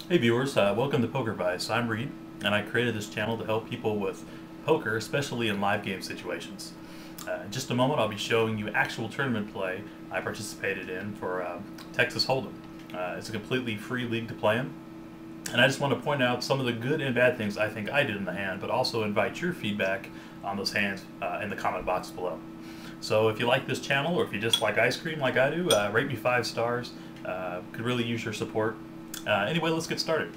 Hey viewers, welcome to PokerVice. I'm Reed, and I created this channel to help people with poker, especially in live game situations. In just a moment, I'll be showing you actual tournament play I participated in for Texas Hold'em. It's a completely free league to play in, and I just want to point out some of the good and bad things I think I did in the hand, but also invite your feedback on those hands in the comment box below. So if you like this channel, or if you just like ice cream like I do, rate me 5 stars. Could really use your support. Anyway, let's get started.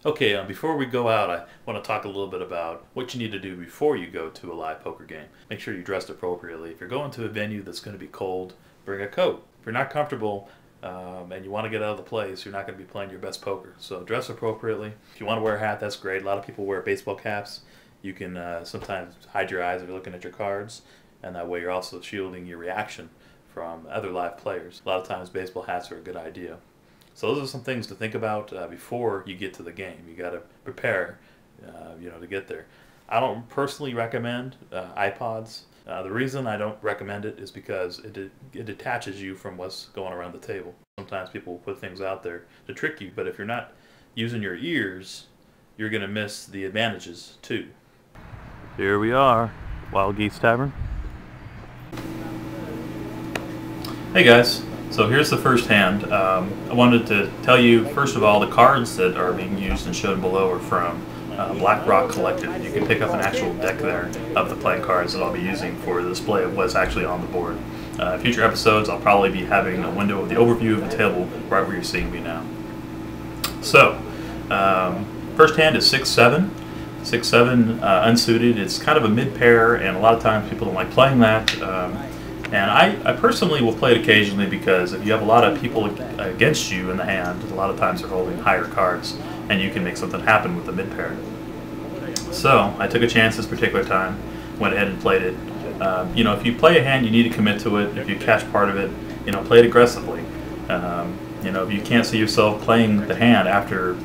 Okay, before we go out, I want to talk a little bit about what you need to do before you go to a live poker game. Make sure you're dressed appropriately. If you're going to a venue that's going to be cold, bring a coat. If you're not comfortable and you want to get out of the place, you're not going to be playing your best poker. So dress appropriately. If you want to wear a hat, that's great. A lot of people wear baseball caps. You can sometimes hide your eyes if you're looking at your cards, and that way you're also shielding your reaction from other live players. A lot of times baseball hats are a good idea. So those are some things to think about before you get to the game. You got to prepare, to get there. I don't personally recommend iPods. The reason I don't recommend it is because it detaches you from what's going around the table. Sometimes people will put things out there to trick you, but if you're not using your ears, you're going to miss the advantages too. Here we are, Wild Geese Tavern. Hey guys. So here's the first hand. I wanted to tell you, first of all, the cards that are being used and shown below are from Black Rock Collective. You can pick up an actual deck there of the playing cards that I'll be using for the display of what's actually on the board. Future episodes, I'll probably be having a window of the overview of the table right where you're seeing me now. So, first hand is 6-7. 6-7 unsuited. It's kind of a mid-pair, and a lot of times people don't like playing that. And I personally will play it occasionally because if you have a lot of people against you in the hand, a lot of times they're holding higher cards, and you can make something happen with the mid-pair. So I took a chance this particular time, went ahead and played it. If you play a hand, you need to commit to it. If you catch part of it, play it aggressively. If you can't see yourself playing the hand after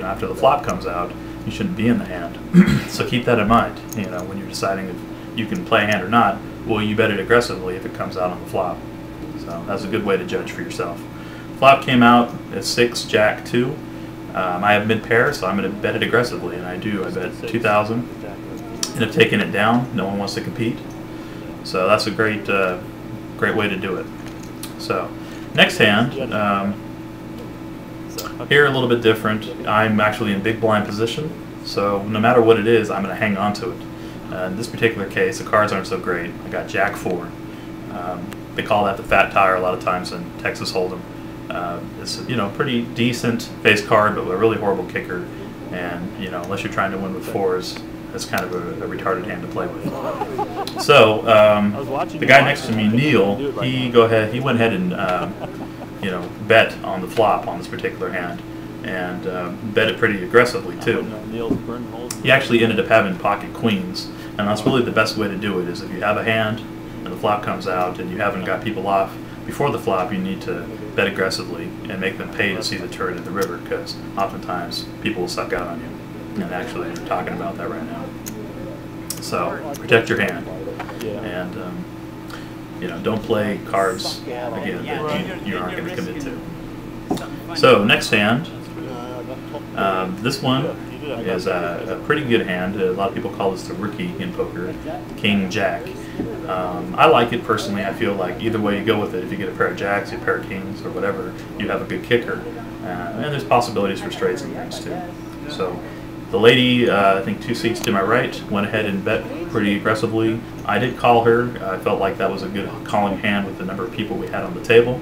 after the flop comes out, you shouldn't be in the hand. So keep that in mind. When you're deciding if you can play a hand or not. Well, you bet it aggressively if it comes out on the flop. So that's a good way to judge for yourself. Flop came out at 6, Jack 2. I have mid pair, so I'm going to bet it aggressively, and I do. I bet 2,000. End up taking it down. No one wants to compete. So that's a great way to do it. So next hand, here a little bit different. I'm actually in big blind position, so no matter what it is, I'm going to hang on to it. In this particular case, the cards aren't so great. I got Jack 4. They call that the fat tire a lot of times in Texas Hold'em. It's pretty decent face card, but a really horrible kicker. And unless you're trying to win with 4s, it's kind of a retarded hand to play with. So the guy next to me, Neil, he went ahead and bet on the flop on this particular hand. And bet it pretty aggressively too. He actually ended up having pocket queens, and that's really the best way to do it. Is if you have a hand and the flop comes out and you haven't got people off before the flop, you need to bet aggressively and make them pay to see the turn in the river, because oftentimes people will suck out on you. And actually, we're talking about that right now. So protect your hand, and don't play cards again that you aren't going to commit to. So next hand. This one is a pretty good hand. A lot of people call this the rookie in poker, King Jack. I like it personally. I feel like either way you go with it, if you get a pair of jacks, a pair of kings, or whatever, you have a good kicker. And there's possibilities for straights and things too. So the lady, I think 2 seats to my right, went ahead and bet pretty aggressively. I did call her. I felt like that was a good calling hand with the number of people we had on the table.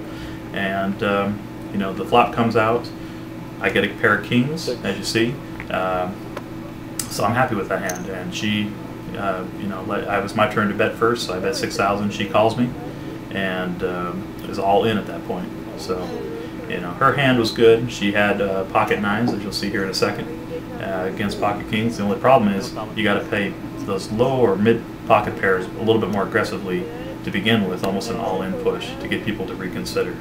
And the flop comes out. I get a pair of kings, as you see, so I'm happy with that hand. And she, it was my turn to bet first, so I bet 6,000. She calls me, and is all in at that point. So, her hand was good. She had pocket 9s, as you'll see here in a second, against pocket kings. The only problem is you got to play those low or mid pocket pairs a little bit more aggressively to begin with, almost an all-in push to get people to reconsider.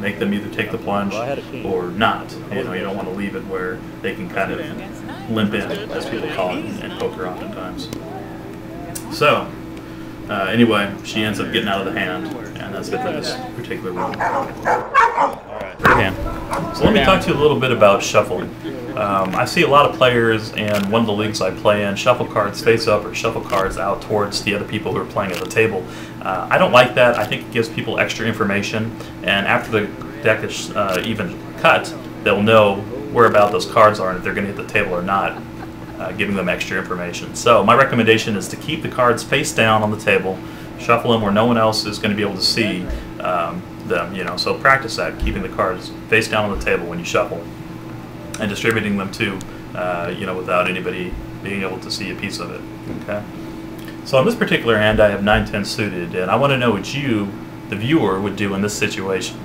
Make them either take the plunge or not. You don't want to leave it where they can kind of limp in, as people call it in poker oftentimes. So anyway, she ends up getting out of the hand, and that's it for this particular round. Good hand. So let me talk to you a little bit about shuffling. I see a lot of players in one of the leagues I play in shuffle cards face up or shuffle cards out towards the other people who are playing at the table. I don't like that. I think it gives people extra information, and after the deck is even cut, they'll know where about those cards are and if they're going to hit the table or not, giving them extra information. So my recommendation is to keep the cards face down on the table, shuffle them where no one else is going to be able to see them. So practice that, keeping the cards face down on the table when you shuffle, and distributing them too, without anybody being able to see a piece of it. Okay. So on this particular hand, I have 9-10 suited, and I want to know what you, the viewer, would do in this situation.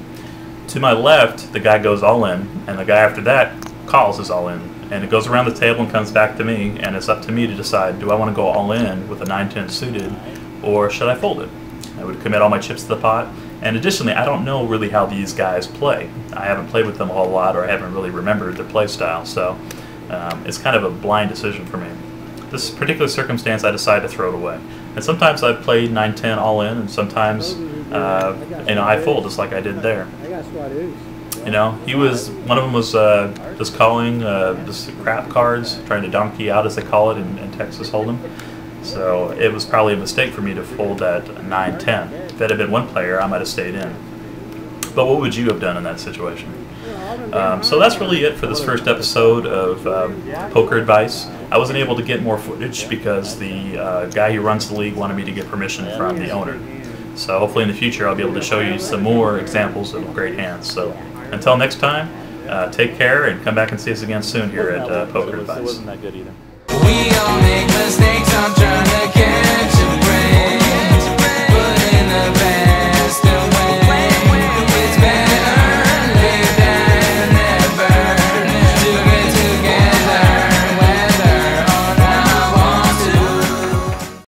To my left, the guy goes all in, and the guy after that calls is all in, and it goes around the table and comes back to me, and it's up to me to decide: do I want to go all in with a 9-10 suited, or should I fold it? I would commit all my chips to the pot. And additionally, I don't know really how these guys play. I haven't played with them a whole lot, or I haven't really remembered their play style, so it's kind of a blind decision for me. This particular circumstance, I decide to throw it away. And sometimes I've played 9-10 all in, and sometimes I fold, just like I did there. One of them was just calling just crap cards, trying to donkey out, as they call it in Texas Hold'em. So it was probably a mistake for me to fold that 9-10. If that had been one player, I might have stayed in. But what would you have done in that situation? So that's really it for this first episode of Poker Advice. I wasn't able to get more footage because the guy who runs the league wanted me to get permission from the owner. So hopefully in the future I'll be able to show you some more examples of great hands. So until next time, take care and come back and see us again soon here at Poker Advice. We all make mistakes, I'm trying to get